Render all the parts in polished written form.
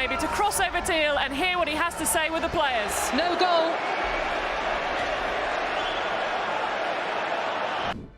maybe to cross over Teal and hear what he has to say with the players. No goal.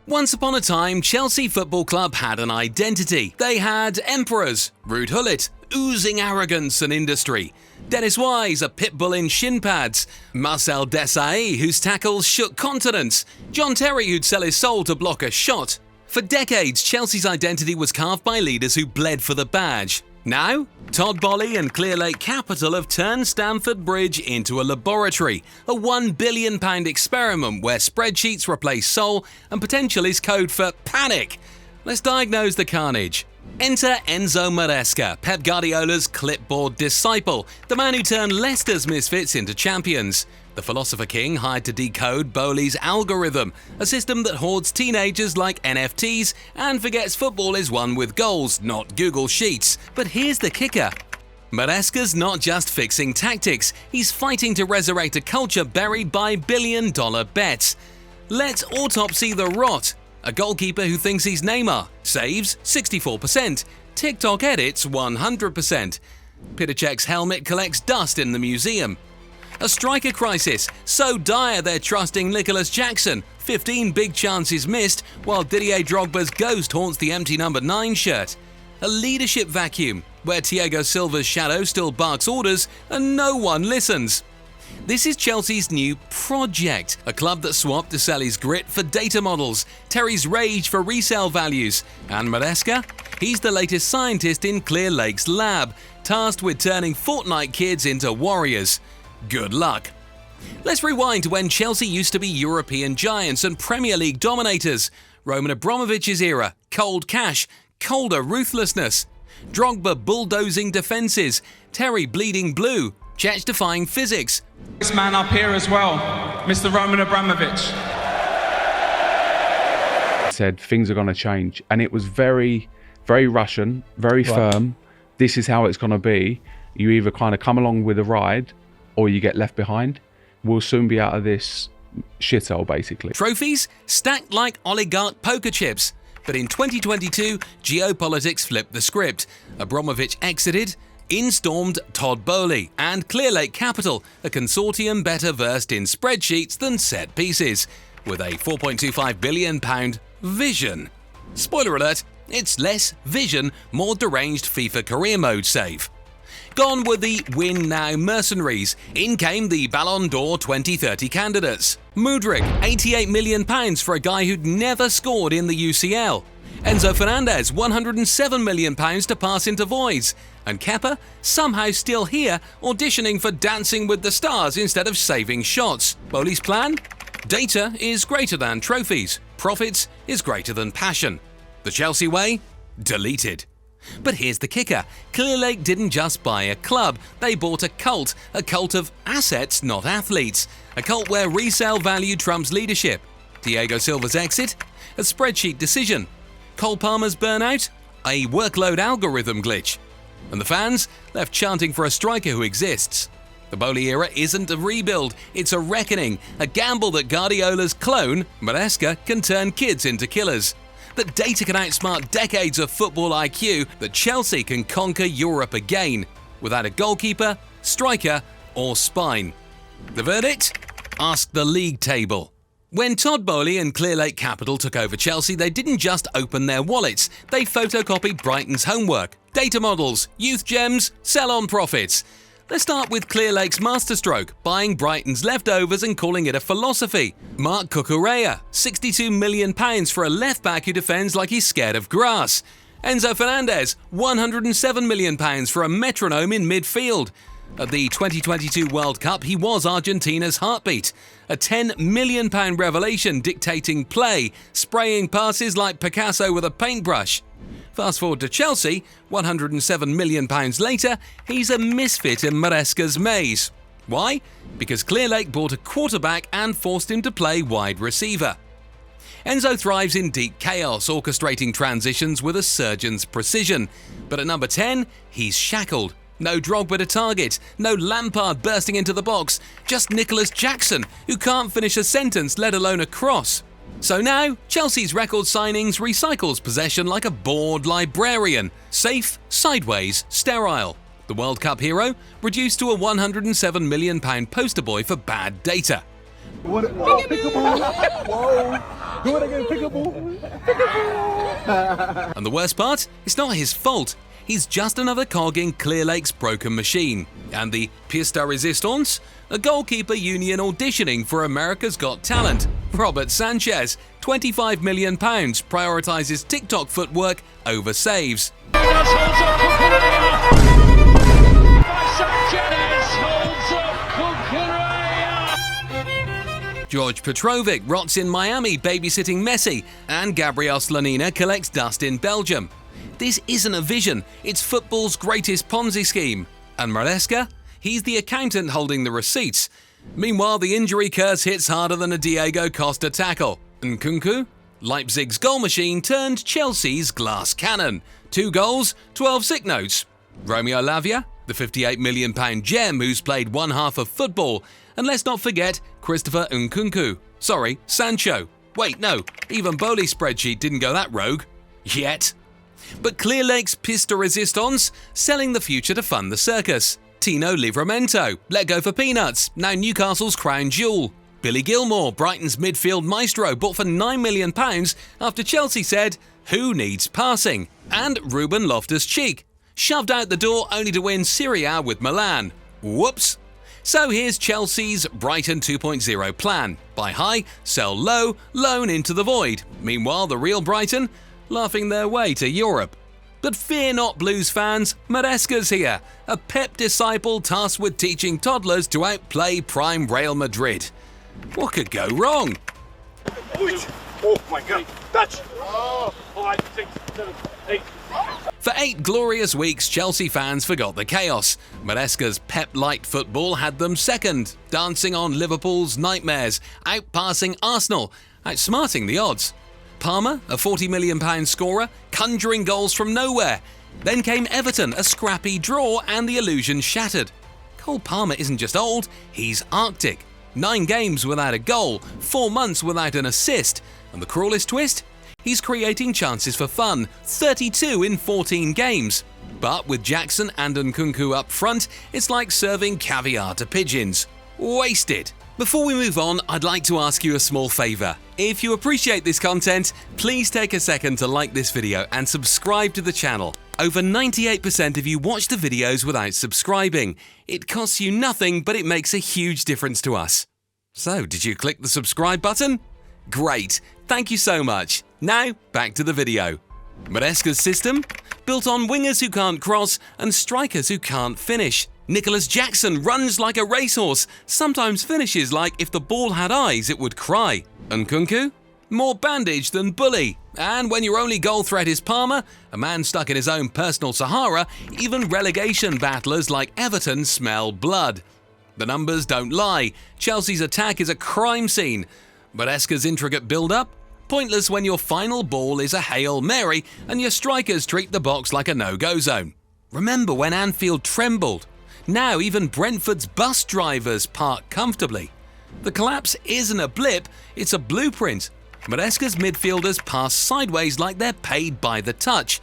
Once upon a time, Chelsea Football Club had an identity. They had emperors, Ruud Gullit, oozing arrogance and industry, Dennis Wise, a pit bull in shin pads, Marcel Desailly, whose tackles shook continents, John Terry, who'd sell his soul to block a shot. For decades, Chelsea's identity was carved by leaders who bled for the badge. Now, Todd, Boehly and Clearlake Capital have turned Stamford Bridge into a laboratory, a £1 billion experiment where spreadsheets replace soul and potential is code for panic. Let's diagnose the carnage. Enter Enzo Maresca, Pep Guardiola's clipboard disciple, the man who turned Leicester's misfits into champions. The philosopher king hired to decode Boehly's algorithm, a system that hoards teenagers like NFTs and forgets football is won with goals, not Google Sheets. But here's the kicker. Maresca's not just fixing tactics, he's fighting to resurrect a culture buried by billion-dollar bets. Let's autopsy the rot. A goalkeeper who thinks he's Neymar, saves 64%, TikTok edits 100%. Pitacek's helmet collects dust in the museum. A striker crisis, so dire they're trusting Nicholas Jackson, 15 big chances missed, while Didier Drogba's ghost haunts the empty number 9 shirt. A leadership vacuum, where Thiago Silva's shadow still barks orders and no one listens. This is Chelsea's new project, a club that swapped Desailly's grit for data models, Terry's rage for resale values, and Maresca? He's the latest scientist in Clearlake's lab, tasked with turning Fortnite kids into warriors. Good luck. Let's rewind to when Chelsea used to be European giants and Premier League dominators. Roman Abramovich's era, cold cash, colder ruthlessness. Drogba bulldozing defences, Terry bleeding blue, Czech defying physics. This man up here as well, Mr. Roman Abramovich. Said things are going to change, and it was very, very Russian, very firm. This is how it's going to be. You either kind of come along with a ride or you get left behind. We'll soon be out of this shithole, basically. Trophies stacked like oligarch poker chips. But in 2022, geopolitics flipped the script. Abramovich exited, in stormed Todd Boehly and Clearlake Capital, a consortium better versed in spreadsheets than set pieces, with a £4.25 billion vision. Spoiler alert, it's less vision, more deranged FIFA career mode save. Gone were the win now mercenaries. In came the Ballon d'Or 2030 candidates. Mudryk, £88 million for a guy who'd never scored in the UCL. Enzo Fernández, £107 million to pass into voids. And Kepa, somehow still here, auditioning for Dancing with the Stars instead of saving shots. Boehly's plan? Data is greater than trophies. Profits is greater than passion. The Chelsea way? Deleted. But here's the kicker. Clearlake didn't just buy a club, they bought a cult of assets, not athletes. A cult where resale value trumps leadership. Thiago Silva's exit? A spreadsheet decision. Cole Palmer's burnout? A workload algorithm glitch. And the fans left chanting for a striker who exists. The Boehly era isn't a rebuild, it's a reckoning, a gamble that Guardiola's clone, Maresca, can turn kids into killers. That data can outsmart decades of football IQ, that Chelsea can conquer Europe again, without a goalkeeper, striker, or spine. The verdict? Ask the league table. When Todd Boehly and Clearlake Capital took over Chelsea, they didn't just open their wallets, they photocopied Brighton's homework. Data models, youth gems, sell-on profits. Let's start with Clearlake's masterstroke, buying Brighton's leftovers and calling it a philosophy. Mark Cucurella, £62 million for a left-back who defends like he's scared of grass. Enzo Fernández, £107 million for a metronome in midfield. At the 2022 World Cup, he was Argentina's heartbeat. A £10 million revelation dictating play, spraying passes like Picasso with a paintbrush. Fast forward to Chelsea, £107 million later, he's a misfit in Maresca's maze. Why? Because Clearlake bought a quarterback and forced him to play wide receiver. Enzo thrives in deep chaos, orchestrating transitions with a surgeon's precision. But at number 10, he's shackled. No Drogba to target, no Lampard bursting into the box, just Nicholas Jackson, who can't finish a sentence, let alone a cross. So now, Chelsea's record signings recycles possession like a bored librarian. Safe, sideways, sterile. The World Cup hero reduced to a £107 million poster boy for bad data. What? Oh, pickable! Whoa! Do it again, pickable! Pickable! And the worst part? It's not his fault. He's just another cog in Clearlake's broken machine. And the pièce de résistance? A goalkeeper union auditioning for America's Got Talent. Robert Sanchez, £25 million, prioritises TikTok footwork over saves. George Petrovic rots in Miami babysitting Messi, and Gabriel Slonina collects dust in Belgium. This isn't a vision, it's football's greatest Ponzi scheme. And Maresca? He's the accountant holding the receipts. Meanwhile, the injury curse hits harder than a Diego Costa tackle. Nkunku? Leipzig's goal machine turned Chelsea's glass cannon. 2 goals, 12 sick notes. Romeo Lavia? The £58 million gem who's played one half of football. And let's not forget Christopher Nkunku. Sorry, Sancho. Wait, no, even Boehly's spreadsheet didn't go that rogue. Yet. But Clearlake's pièce de résistance? Selling the future to fund the circus. Tino Livramento, let go for peanuts, now Newcastle's crown jewel. Billy Gilmore, Brighton's midfield maestro, bought for £9 million after Chelsea said, "Who needs passing?" And Ruben Loftus-Cheek, shoved out the door only to win Serie A with Milan. Whoops. So here's Chelsea's Brighton 2.0 plan. Buy high, sell low, loan into the void. Meanwhile, the real Brighton, laughing their way to Europe. But fear not, Blues fans, Maresca's here, a Pep disciple tasked with teaching toddlers to outplay prime Real Madrid. What could go wrong? Oh my God! Touch! Oh, 5, 6, 7, 8. For 8 glorious weeks, Chelsea fans forgot the chaos. Maresca's Pep-light football had them second, dancing on Liverpool's nightmares, outpassing Arsenal, outsmarting the odds. Palmer, a £40 million scorer, conjuring goals from nowhere. Then came Everton, a scrappy draw, and the illusion shattered. Cole Palmer isn't just old, he's Arctic. 9 games without a goal, 4 months without an assist, and the cruelest twist? He's creating chances for fun, 32 in 14 games. But with Jackson and Nkunku up front, it's like serving caviar to pigeons. Wasted. Before we move on, I'd like to ask you a small favour. If you appreciate this content, please take a second to like this video and subscribe to the channel. Over 98% of you watch the videos without subscribing. It costs you nothing, but it makes a huge difference to us. So, did you click the subscribe button? Great, thank you so much. Now, back to the video. Maresca's system? Built on wingers who can't cross and strikers who can't finish. Nicholas Jackson runs like a racehorse, sometimes finishes like if the ball had eyes it would cry. Nkunku? More bandage than bully. And when your only goal threat is Palmer, a man stuck in his own personal Sahara, even relegation battlers like Everton smell blood. The numbers don't lie. Chelsea's attack is a crime scene. Maresca's intricate build-up? Pointless when your final ball is a Hail Mary and your strikers treat the box like a no-go zone. Remember when Anfield trembled? Now even Brentford's bus drivers park comfortably. The collapse isn't a blip, it's a blueprint. Maresca's midfielders pass sideways like they're paid by the touch.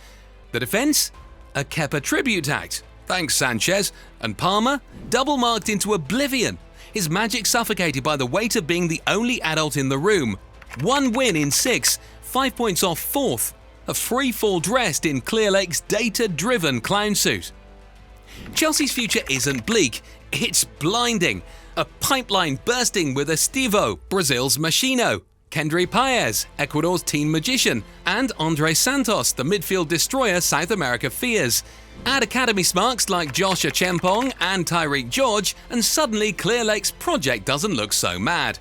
The defence? A Kepa tribute act. Thanks, Sanchez. And Palmer? Double marked into oblivion. His magic suffocated by the weight of being the only adult in the room. 1 win in 6, 5 points off 4th. A free fall dressed in Clearlake's data-driven clown suit. Chelsea's future isn't bleak, it's blinding. A pipeline bursting with Estivo, Brazil's Machino, Kendry Paez, Ecuador's teen magician, and Andre Santos, the midfield destroyer South America fears. Add academy smarks like Josh Achempong and Tyreek George, and suddenly Clearlake's project doesn't look so mad.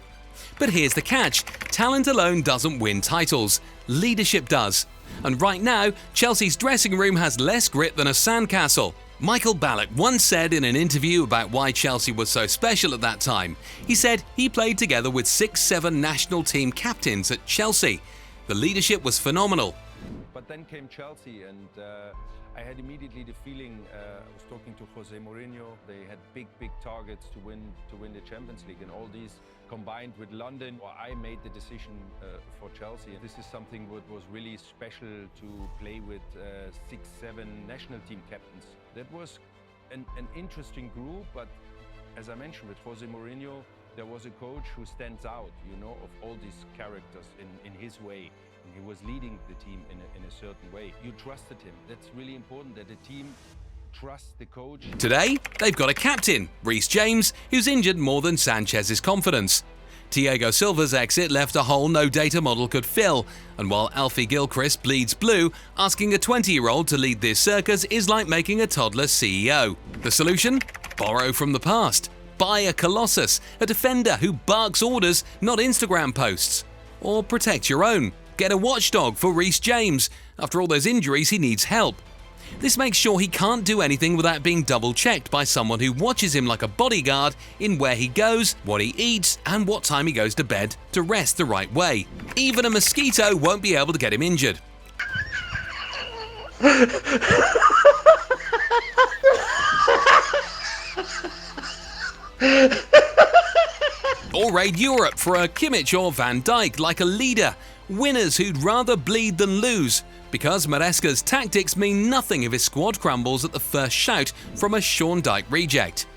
But here's the catch, talent alone doesn't win titles, leadership does. And right now, Chelsea's dressing room has less grit than a sandcastle. Michael Ballack once said in an interview about why Chelsea was so special at that time, he said he played together with 6-7 national team captains at Chelsea. The leadership was phenomenal. But then came Chelsea and I had immediately the feeling, I was talking to Jose Mourinho, they had big targets to win the Champions League, and all these combined with London, I made the decision for Chelsea. This is something that was really special to play with 6-7 national team captains. That was an interesting group, but as I mentioned with Jose Mourinho, there was a coach who stands out, you know, of all these characters in his way. And he was leading the team in a certain way. You trusted him. That's really important, that the team trusts the coach. Today, they've got a captain, Reece James, who's injured more than Sanchez's confidence. Thiago Silva's exit left a hole no data model could fill, and while Alfie Gilchrist bleeds blue, asking a 20-year-old to lead this circus is like making a toddler CEO. The solution? Borrow from the past. Buy a colossus, a defender who barks orders, not Instagram posts. Or protect your own. Get a watchdog for Reece James. After all those injuries, he needs help. This makes sure he can't do anything without being double-checked by someone who watches him like a bodyguard in where he goes, what he eats, and what time he goes to bed to rest the right way. Even a mosquito won't be able to get him injured. Or raid Europe for a Kimmich or Van Dijk like a leader. Winners who'd rather bleed than lose. Because Maresca's tactics mean nothing if his squad crumbles at the first shout from a Sean Dyche reject.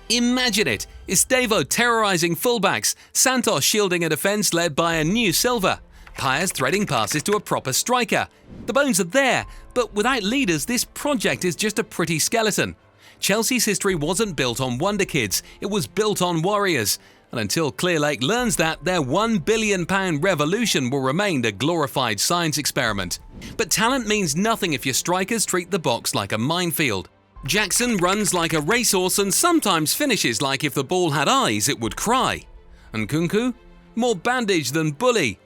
Imagine it, Estevo terrorising fullbacks, Santos shielding a defence led by a new Silva, Paez threading passes to a proper striker. The bones are there, but without leaders this project is just a pretty skeleton. Chelsea's history wasn't built on wonder kids, it was built on warriors. And until Clearlake learns that, their £1 billion revolution will remain a glorified science experiment. But talent means nothing if your strikers treat the box like a minefield. Jackson runs like a racehorse and sometimes finishes like if the ball had eyes it would cry. And Nkunku? More bandage than bully.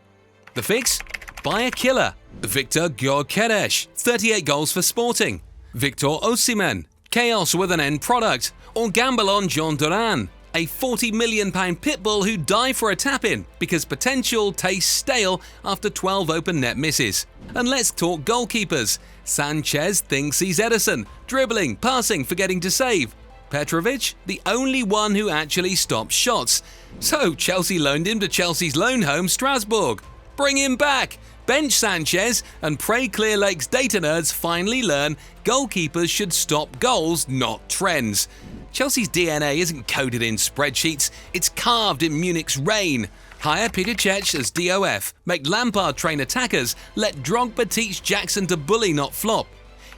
The fix? Buy a killer. Victor Gyökeres, 38 goals for Sporting. Victor Osimhen, chaos with an end product. Or gamble on John Duran, a £40 million pitbull who died for a tap-in because potential tastes stale after 12 open net misses. And let's talk goalkeepers. Sanchez thinks he's Edison, dribbling, passing, forgetting to save. Petrovic, the only one who actually stops shots. So Chelsea loaned him to Chelsea's loan home Strasbourg. Bring him back! Bench Sanchez and pray Clearlake's data nerds finally learn goalkeepers should stop goals, not trends. Chelsea's DNA isn't coded in spreadsheets, it's carved in Munich's rain. Hire Peter Cech as DOF, make Lampard train attackers, let Drogba teach Jackson to bully, not flop.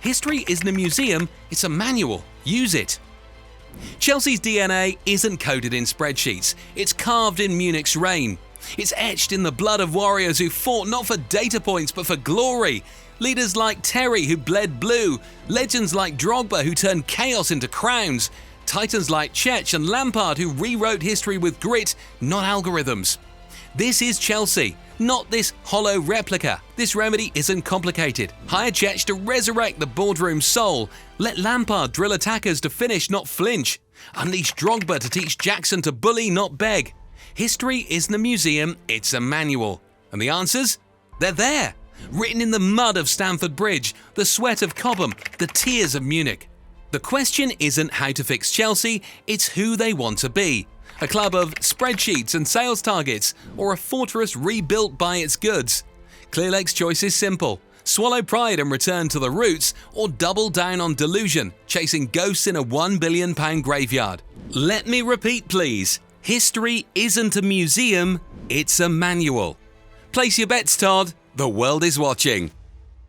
History isn't a museum, it's a manual. Use it. Chelsea's DNA isn't coded in spreadsheets, it's carved in Munich's rain. It's etched in the blood of warriors who fought not for data points but for glory. Leaders like Terry who bled blue, legends like Drogba who turned chaos into crowns, titans like Cech and Lampard who rewrote history with grit, not algorithms. This is Chelsea, not this hollow replica. This remedy isn't complicated. Hire Cech to resurrect the boardroom soul. Let Lampard drill attackers to finish, not flinch. Unleash Drogba to teach Jackson to bully, not beg. History isn't a museum, it's a manual. And the answers? They're there. Written in the mud of Stamford Bridge, the sweat of Cobham, the tears of Munich. The question isn't how to fix Chelsea, it's who they want to be. A club of spreadsheets and sales targets, or a fortress rebuilt by its goods. Clearlake's choice is simple. Swallow pride and return to the roots, or double down on delusion, chasing ghosts in a £1 billion graveyard. Let me repeat, please. History isn't a museum, it's a manual. Place your bets, Todd. The world is watching.